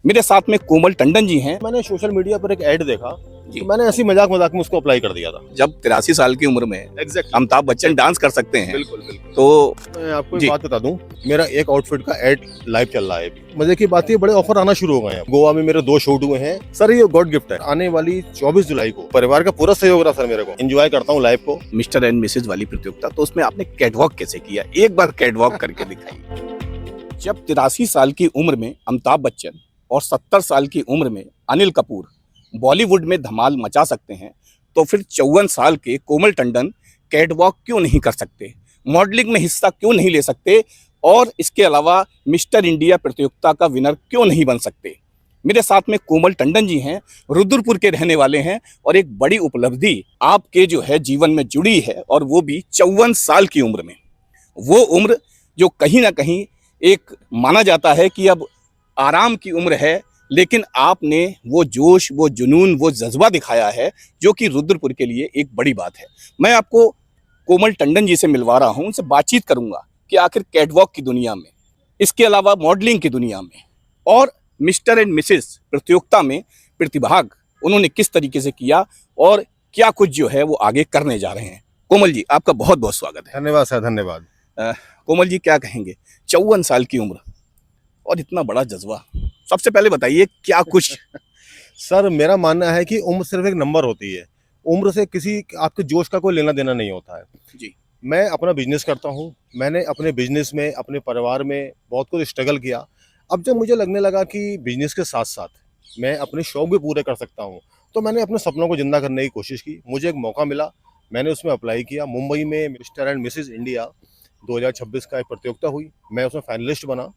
मेरे साथ में कोमल टंडन जी हैं। मैंने सोशल मीडिया पर एक ऐड देखा जी। तो मैंने ऐसी मजाक मजाक में उसको अप्लाई कर दिया था। जब 83 साल की उम्र में एग्जैक्टली अमिताभ बच्चन डांस कर सकते हैं बिल्कुल बिल्कुल। तो मैं आपको जी। एक बात बता दूं, मेरा एक आउटफिट का ऐड लाइव चल रहा है अभी। मजे की बात है, बड़े ऑफर आना शुरू हो गए हैं। गोवा में मेरे 2 शूट हुए हैं सर, ये गॉड गिफ्ट है। आने वाली 24 जुलाई को परिवार का पूरा सहयोग रहा सर, मेरे को एंजॉय करता हूँ लाइव को। मिस्टर एंड मिसेज वाली प्रतियोगिता, तो उसमें आपने कैटवॉक कैसे किया? एक बार कैटवॉक करके दिखाइए। जब 83 साल की उम्र में अमिताभ बच्चन और 70 साल की उम्र में अनिल कपूर बॉलीवुड में धमाल मचा सकते हैं, तो फिर 54 साल के कोमल टंडन कैटवॉक क्यों नहीं कर सकते, मॉडलिंग में हिस्सा क्यों नहीं ले सकते, और इसके अलावा मिस्टर इंडिया प्रतियोगिता का विनर क्यों नहीं बन सकते? मेरे साथ में कोमल टंडन जी हैं, रुद्रपुर के रहने वाले हैं, और एक बड़ी उपलब्धि आपके जो है जीवन में जुड़ी है, और वो भी 54 साल की उम्र में। वो उम्र जो कहीं ना कहीं एक माना जाता है कि अब आराम की उम्र है, लेकिन आपने वो जोश, वो जुनून, वो जज्बा दिखाया है, जो कि रुद्रपुर के लिए एक बड़ी बात है। मैं आपको कोमल टंडन जी से मिलवा रहा हूं, उनसे बातचीत करूंगा कि आखिर कैटवॉक की दुनिया में, इसके अलावा मॉडलिंग की दुनिया में और मिस्टर एंड मिसेस प्रतियोगिता में प्रतिभाग उन्होंने किस तरीके से किया, और क्या कुछ जो है वो आगे करने जा रहे हैं। कोमल जी, आपका बहुत बहुत स्वागत है। धन्यवाद सर, धन्यवाद। कोमल जी, क्या कहेंगे? 54 साल की उम्र और इतना बड़ा जज्बा, सबसे पहले बताइए क्या कुछ। सर मेरा मानना है कि उम्र सिर्फ एक नंबर होती है। उम्र से किसी आपके जोश का कोई लेना देना नहीं होता है। जी। मैं अपना बिजनेस करता हूँ। मैंने अपने बिजनेस में, अपने परिवार में बहुत कुछ स्ट्रगल किया। अब जब मुझे लगने लगा कि बिजनेस के साथ साथ मैं अपने शौक भी पूरे कर सकता हूँ, तो मैंने अपने सपनों को जिंदा करने की कोशिश की। मुझे एक मौका मिला, मैंने उसमें अप्लाई किया। मुंबई में मिस्टर एंड मिसेज इंडिया 2026 का एक प्रतियोगिता हुई। मैं उसमें फाइनलिस्ट बना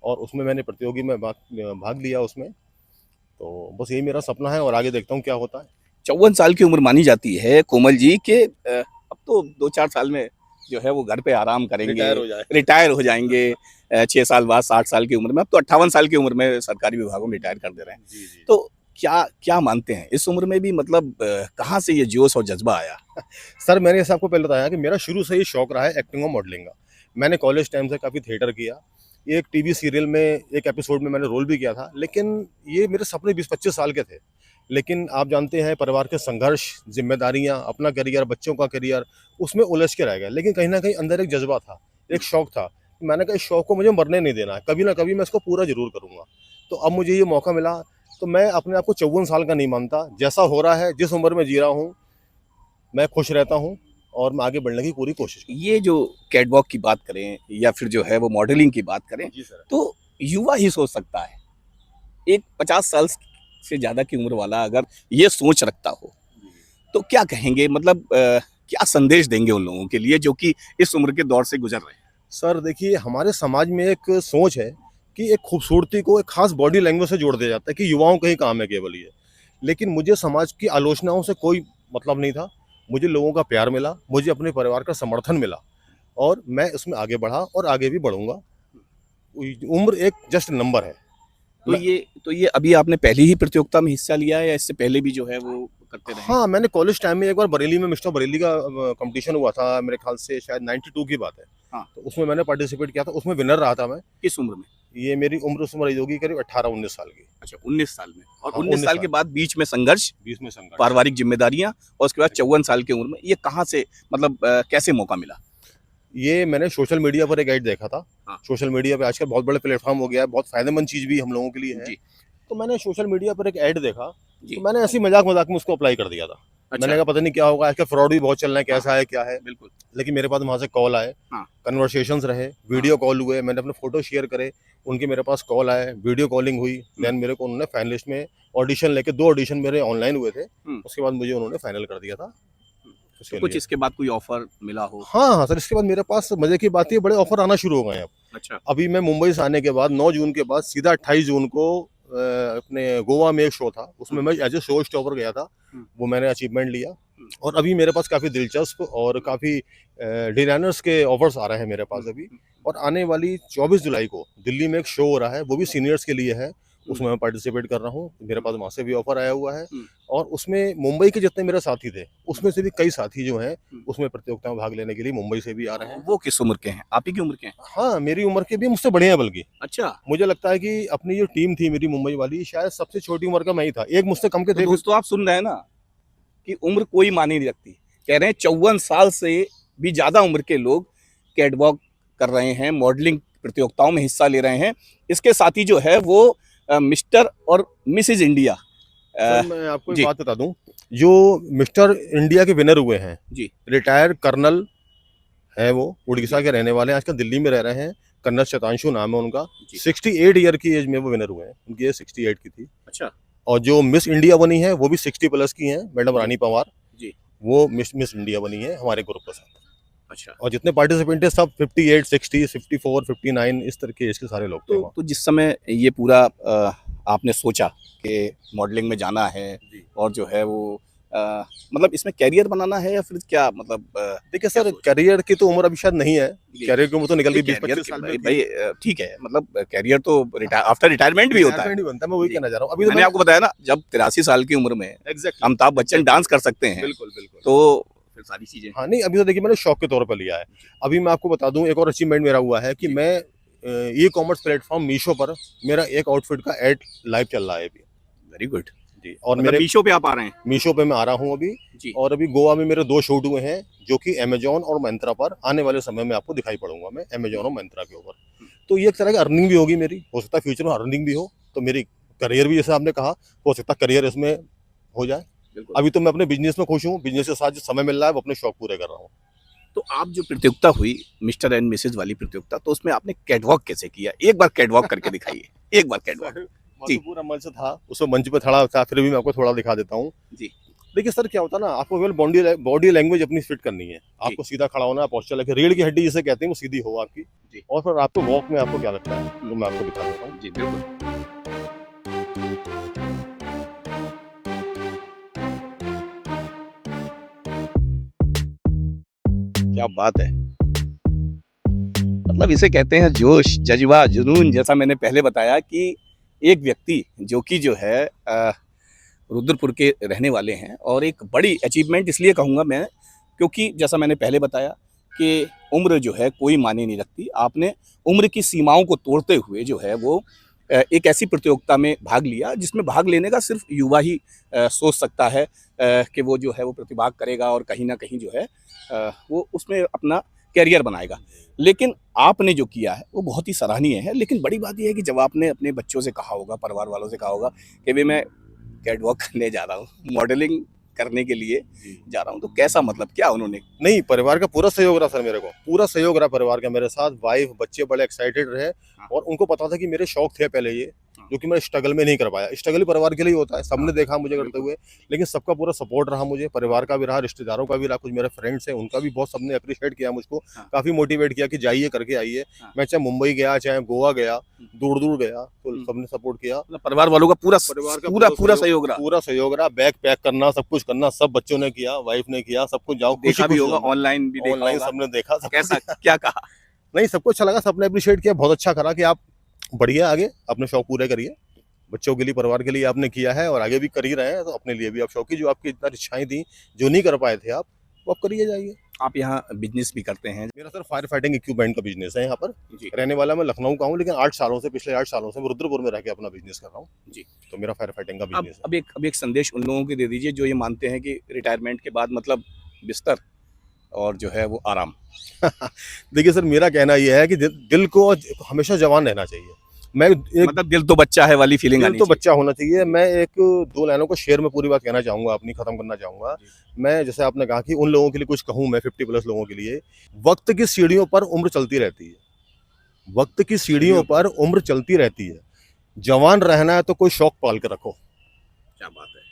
और उसमें मैंने प्रतियोगी में भाग लिया उसमें। तो बस यही मेरा सपना है और आगे देखता हूँ क्या होता है। 54 साल की उम्र मानी जाती है कोमल जी के अब तो 2-4 साल में जो है वो घर पे आराम करेंगे, रिटायर हो जाए। रिटायर हो जाएंगे। 6 साल बाद 60 साल की उम्र में, अब तो 58 साल की उम्र में सरकारी विभागों में रिटायर कर दे रहे हैं। जी जी। तो क्या क्या मानते हैं, इस उम्र में भी मतलब कहाँ से ये जोश और जज्बा आया? सर मैंने जैसे आपको पहले बताया कि मेरा शुरू से ही शौक रहा है एक्टिंग और मॉडलिंग का। मैंने कॉलेज टाइम से काफ़ी थिएटर किया। एक टीवी सीरियल में एक एपिसोड में मैंने रोल भी किया था, लेकिन ये मेरे सपने 20-25 साल के थे। लेकिन आप जानते हैं परिवार के संघर्ष, जिम्मेदारियां, अपना करियर, बच्चों का करियर, उसमें उलझ के रह गए। लेकिन कहीं ना कहीं अंदर एक जज्बा था, एक शौक था। मैंने कहा इस शौक को मुझे मरने नहीं देना है, कभी ना कभी मैं इसको पूरा जरूर करूँगा। तो अब मुझे ये मौका मिला, तो मैं अपने आप को 54 साल का नहीं मानता। जैसा हो रहा है, जिस उम्र में जी रहा हूँ, मैं खुश रहता हूँ और मैं आगे बढ़ने की पूरी कोशिश करता ये जो कैटवॉक की बात करें या फिर जो है वो मॉडलिंग की बात करें, हूँ। जी सर। तो युवा ही सोच सकता है। एक 50 साल से ज़्यादा की उम्र वाला अगर ये सोच रखता हो, तो क्या कहेंगे? मतलब क्या संदेश देंगे उन लोगों के लिए जो कि इस उम्र के दौर से गुजर रहे हैं? सर देखिए, हमारे समाज में एक सोच है कि एक खूबसूरती को एक खास बॉडी लैंग्वेज से जोड़ दिया जाता है कि युवाओं का ही काम है केवल ये। लेकिन मुझे समाज की आलोचनाओं से कोई मतलब नहीं था। मुझे लोगों का प्यार मिला, मुझे अपने परिवार का समर्थन मिला और मैं उसमें आगे बढ़ा और आगे भी बढ़ूंगा। उम्र एक जस्ट नंबर है। तो मैं ये अभी आपने पहली ही प्रतियोगिता में हिस्सा लिया है या इससे पहले भी जो है वो करते रहे हैं? हाँ, मैंने कॉलेज टाइम में एक बार बरेली में मिस्टर बरेली का कंपटीशन हुआ था, मेरे ख्याल से शायद 92 की बात है। हाँ। तो उसमें मैंने पार्टिसिपेट किया था, उसमें विनर रहा था मैं। किस उम्र में? ये मेरी उम्र उस समय रही होगी करीब 18-19 साल की। अच्छा, 19 साल में। और हाँ, 19 19 साल के साल। बाद बीच में संघर्ष, 20 में संघर्ष। पारिवारिक जिम्मेदारियां, और उसके बाद 54 साल की उम्र में ये कहाँ से, मतलब कैसे मौका मिला? ये मैंने सोशल मीडिया पर एक ऐड देखा था। हाँ। सोशल मीडिया पे आजकल बहुत बड़े प्लेटफॉर्म हो गया है, बहुत फायदेमंद चीज़ भी हम लोगों के लिए है। जी। तो मैंने सोशल मीडिया पर एक ऐड देखा, जी। तो मैंने ऐसी मजाक मजाक में उसको अप्लाई कर दिया था। अच्छा। मैंने कहा पता नहीं क्या होगा, आजकल फ्रॉड भी बहुत चल रहा है, कैसा है क्या है। बिल्कुल। लेकिन मेरे पास वहाँ से कॉल आए, हाँ। कन्वर्सेशंस रहे, वीडियो कॉल हुए, मैंने अपने फोटो शेयर करे, उनके मेरे पास कॉल आए, वीडियो कॉलिंग हुई। देन मेरे को उन्होंने फाइनलिस्ट में ऑडिशन लेके, 2 ऑडिशन मेरे ऑनलाइन हुए थे, उसके बाद मुझे उन्होंने फाइनल कर दिया था। तो कुछ इसके बाद कोई ऑफर मिला हो? हाँ हाँ सर, इसके बाद मेरे पास मजे की बात है, बड़े ऑफर आना शुरू हो गए हैं अब। अच्छा। अभी मैं मुंबई से आने के बाद 9 जून के बाद सीधा 28 जून को अपने गोवा में एक शो था, उसमें मैं एज ए शो स्टॉपर गया था। वो मैंने अचीवमेंट लिया और अभी मेरे पास काफ़ी दिलचस्प और काफ़ी डिजाइनर्स के ऑफर्स आ रहे हैं मेरे पास अभी। और आने वाली 24 जुलाई को दिल्ली में एक शो हो रहा है, वो भी सीनियर्स के लिए है। उसमें मैं पार्टिसिपेट कर रहा हूँ। मेरे पास वहाँ से भी ऑफर आया हुआ है हम्म। और उसमें मुंबई के जितने मेरे साथी थे उसमें से भी कई साथी जो हैं उसमें प्रतियोगिता में भाग लेने के लिए मुंबई से भी आ रहे हैं। वो किस उम्र के हैं? आप ही की उम्र के हैं? हाँ, मेरी उम्र के भी मुझसे बड़े हैं बल्कि। अच्छा। मुझे लगता है कि अपनी जो टीम थी मेरी मुंबई वाली, शायद सबसे छोटी उम्र का मैं ही था। एक मुझसे कम के तो थे। दोस्तों आप सुन रहे हैं ना कि उम्र कोई मायने नहीं रखती। कह रहे हैं 54 साल से भी ज्यादा उम्र के लोग कैटवॉक कर रहे हैं, मॉडलिंग प्रतियोगिताओं में हिस्सा ले रहे हैं। इसके साथ ही जो है वो मिस्टर और मिसेज इंडिया। सर मैं आपको एक जी। बात बता दूं, जो मिस्टर इंडिया के विनर हुए हैं, जी। रिटायर्ड कर्नल है, वो उड़ीसा जी। के रहने वाले हैं, आजकल दिल्ली में रह रहे हैं। कर्नल शतांशु नाम है उनका। जी। 68 ईयर की एज में वो विनर हुए हैं, उनकी एज 68 की थी। अच्छा। और जो मिस इंडिया बनी है वो भी 60 प्लस की हैं, मैडम जी। रानी पवार। जी। वो मिस इंडिया बनी है हमारे ग्रुप के साथ। अच्छा। और जितने पार्टिसिपेंट है सब 58, 60, 54, 59 इस तरह के एज के सारे लोग थे वहाँ। तो जिस समय ये पूरा आपने सोचा कि मॉडलिंग में जाना है जी। और जो है वो मतलब इसमें कैरियर बनाना है या फिर क्या मतलब देखिए सर, करियर की तो उम्र अभी शायद नहीं है। जी। करियर की उम्र तो निकल गई, कैरियर 20-25 साल में भाई थी। भाई ठीक है, मतलब कैरियर तो आफ्टर रिटायरमेंट भी होता है। रिटायरमेंट ही बनता है, मैं वही जी। कहना चाह रहा हूँ। अभी तो मैंने आपको बताया ना, जब 83 साल की उम्र में एग्जैक्टली अमिताभ बच्चन डांस कर सकते हैं बिल्कुल बिल्कुल। तो फिर सारी चीजें। हाँ नहीं, अभी तो देखिए मैंने शौक के तौर पर लिया है। अभी मैं आपको बता दूं, एक और अचीवमेंट मेरा हुआ है कि मैं ई कॉमर्स प्लेटफॉर्म मीशो पर मेरा एक आउटफिट का एड लाइव चल रहा है अभी। Very good. जी। और मतलब मेरे मीशो पे आप आ रहे हैं? मीशो पे मैं आ रहा हूँ अभी। जी। और अभी गोवा में मेरे 2 शूट हुए हैं जो कि अमेजोन और मंत्रा पर आने वाले समय में आपको दिखाई पड़ूंगा मैं, अमेजोन और मंत्रा के ऊपर। तो ये एक तरह की अर्निंग भी होगी मेरी, हो सकता है फ्यूचर में अर्निंग भी हो, तो मेरी करियर भी, जैसे आपने कहा, हो सकता है करियर इसमें हो जाए। बिल्कुल। अभी तो मैं अपने बिजनेस में खुश हूँ, बिजनेस के साथ जो समय मिल रहा है वो अपने शौक पूरे कर रहा हूँ। तो आप जो प्रतियोगिता हुई मिस्टर एंड मिसेज वाली प्रतियोगिता, तो उसमें आपने कैटवॉक कैसे किया? एक बार कैटवॉक करके दिखाइए, एक बार कैटवॉक। वहाँ जी। तो पूरा मंच था, उसमें मंच पे खड़ा था, फिर भी मैं आपको थोड़ा दिखा देता हूँ। जी। देखिए सर, क्या होता है ना, आपको केवल बॉडी लैंग्वेज अपनी फिट करनी है। आपको सीधा खड़ा होना है, पोस्चर लेके, रीढ़ की हड्डी जिसे कहते हैं वो सीधी हो आपकी। जी। और फिर आपको वॉक में आपको क्या लगता है तो मैं आपको दिखा देता हूँ। जी बिल्कुल। क्या बात है! मतलब इसे कहते हैं जोश, जज़्बा, जुनून। जैसा मैंने पहले बताया कि एक व्यक्ति जो कि जो है रुद्रपुर के रहने वाले हैं, और एक बड़ी अचीवमेंट इसलिए कहूँगा मैं क्योंकि जैसा मैंने पहले बताया कि उम्र जो है कोई मायने नहीं रखती। आपने उम्र की सीमाओं को तोड़ते हुए जो है वो एक ऐसी प्रतियोगिता में भाग लिया जिसमें भाग लेने का सिर्फ युवा ही सोच सकता है कि वो जो है वो प्रतिभाग करेगा और कहीं ना कहीं जो है वो उसमें अपना कैरियर बनाएगा। लेकिन आपने जो किया है वो बहुत ही सराहनीय है। लेकिन बड़ी बात यह है कि जब आपने अपने बच्चों से कहा होगा, परिवार वालों से कहा होगा कि भाई मैं कैटवॉक करने जा रहा हूँ, मॉडलिंग करने के लिए जा रहा हूँ, तो कैसा, मतलब क्या उन्होंने? नहीं, परिवार का पूरा सहयोग रहा सर, मेरे को पूरा सहयोग रहा परिवार का मेरे साथ। वाइफ, बच्चे बड़े एक्साइटेड रहे। और उनको पता था कि मेरे शौक थे पहले ये, जो कि मैं स्ट्रगल में नहीं कर पाया। स्ट्रगल परिवार के लिए होता है, सबने देखा मुझे करते हुए, लेकिन सबका पूरा सपोर्ट रहा मुझे, परिवार का भी रहा, रिश्तेदारों का भी रहा, कुछ मेरे फ्रेंड्स हैं उनका भी बहुत, सबने अप्रिशिएट किया मुझको, काफी मोटिवेट किया कि जाइए, करके आइए। मैं चाहे मुंबई गया, चाहे गोवा गया, दूर दूर गया, तो सबने सपोर्ट किया। परिवार वालों का पूरा परिवार का पूरा सहयोग रहा। पूरा सहयोग रहा। बैग पैक करना, सब कुछ करना, सब बच्चों ने किया, वाइफ ने किया, सब कुछ। जाओ, देखा भी होगा, ऑनलाइन भी देखा ऑनलाइन होगा। सबने देखा, सब कैसा, क्या कहा? नहीं, सबको अच्छा लगा, सबने अप्रिशिएट किया, बहुत अच्छा करा कि आप बढ़िया आगे अपने शौक पूरे करिए। बच्चों के लिए, परिवार के लिए आपने किया है और आगे भी कर ही रहे हैं, तो अपने लिए भी आप शौक की, जो आपकी इतना इच्छाएं थी, जो नहीं कर पाए थे आप, वो आप करिए जाइए। आप यहाँ बिजनेस भी करते हैं? मेरा सर फायर फाइटिंग इक्विपमेंट का बिजनेस है यहाँ पर। जी। रहने वाला मैं लखनऊ का हूँ, लेकिन 8 सालों से, पिछले 8 सालों से मैं रुद्रपुर में रह के अपना बिजनेस कर रहा हूँ। जी। तो मेरा फायर फाइटिंग का बिजनेस है। अब एक संदेश उन लोगों को दे दीजिए जो ये मानते हैं कि रिटायरमेंट के बाद मतलब बिस्तर और जो है वो आराम। देखिए सर, मेरा कहना यह है कि दिल को हमेशा जवान रहना चाहिए। मैं एक, मतलब दिल तो बच्चा है वाली फीलिंग आनी तो चाहिए। बच्चा होना चाहिए। मैं एक 2 लाइनों को शेयर में पूरी बात कहना चाहूँगा, अपनी खत्म करना चाहूँगा। मैं, जैसे आपने कहा कि उन लोगों के लिए कुछ कहूँ, मैं 50 प्लस लोगों के लिए, वक्त की सीढ़ियों पर उम्र चलती रहती है। वक्त की सीढ़ियों पर उम्र चलती रहती है। जवान रहना है तो कोई शौक पाल के रखो। क्या बात है!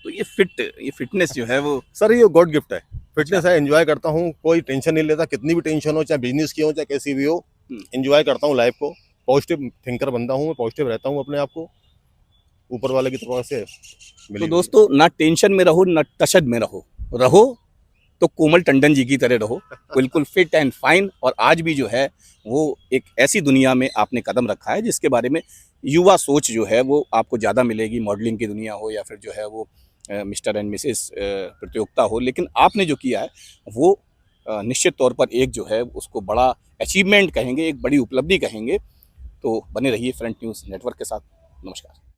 तो ये फिटनेस जो है वो सर ये गॉड गिफ्ट है। फिटनेस है, एंजॉय करता हूँ, कोई टेंशन नहीं लेता, कितनी भी टेंशन हो, चाहे बिजनेस की हो, चाहे कैसी भी हो, एंजॉय करता हूँ लाइफ को। पॉजिटिव थिंकर बंदा हूँ मैं, पॉजिटिव रहता हूँ अपने आप को, ऊपर वाले की तरफ से तो दोस्तों, ना टेंशन में रहो, ना टशद में रहो, रहो तो कोमल टंडन जी की तरह रहो, बिल्कुल फिट एंड फाइन। और आज भी जो है वो एक ऐसी दुनिया में आपने कदम रखा है जिसके बारे में युवा सोच जो है वो आपको ज़्यादा मिलेगी, मॉडलिंग की दुनिया हो या फिर जो है वो मिस्टर एंड मिसेस प्रतियोगिता हो। लेकिन आपने जो किया है वो निश्चित तौर पर एक जो है उसको बड़ा अचीवमेंट कहेंगे, एक बड़ी उपलब्धि कहेंगे। तो बने रहिए फ्रंट न्यूज़ नेटवर्क के साथ। नमस्कार।